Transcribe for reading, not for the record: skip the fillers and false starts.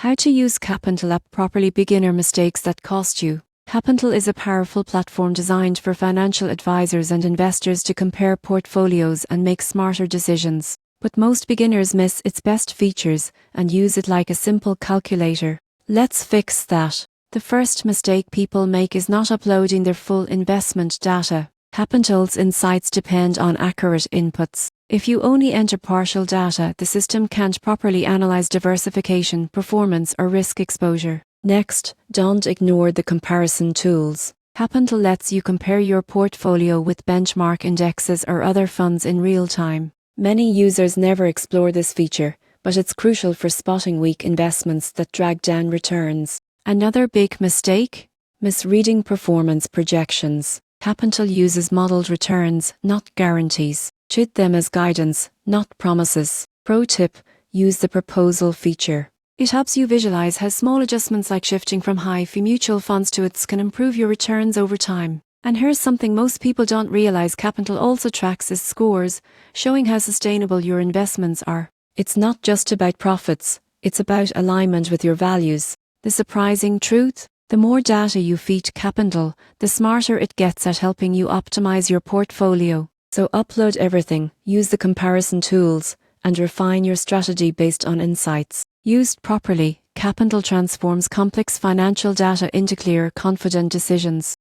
How to use CapIntel app properly. Beginner mistakes that cost you. CapIntel is a powerful platform designed for financial advisors and investors to compare portfolios and make smarter decisions. But most beginners miss its best features and use it like a simple calculator. Let's fix that. The first mistake people make is not uploading their full investment data. CapIntel's insights depend on accurate inputs. If you only enter partial data, the system can't properly analyze diversification, performance, or risk exposure. Next, don't ignore the comparison tools. CapIntel lets you compare your portfolio with benchmark indexes or other funds in real time. Many users never explore this feature, but it's crucial for spotting weak investments that drag down returns. Another big mistake? Misreading performance projections. CapIntel uses modeled returns, not guarantees. Treat them as guidance, not promises. Pro tip: use the proposal feature. It helps you visualize how small adjustments like shifting from high-fee mutual funds to its can improve your returns over time. And here's something most people don't realize: CapIntel also tracks its scores, showing how sustainable your investments are. It's not just about profits, it's about alignment with your values. The surprising truth? The more data you feed CapIntel, the smarter it gets at helping you optimize your portfolio. So upload everything, use the comparison tools, and refine your strategy based on insights. Used properly, CapIntel transforms complex financial data into clear, confident decisions.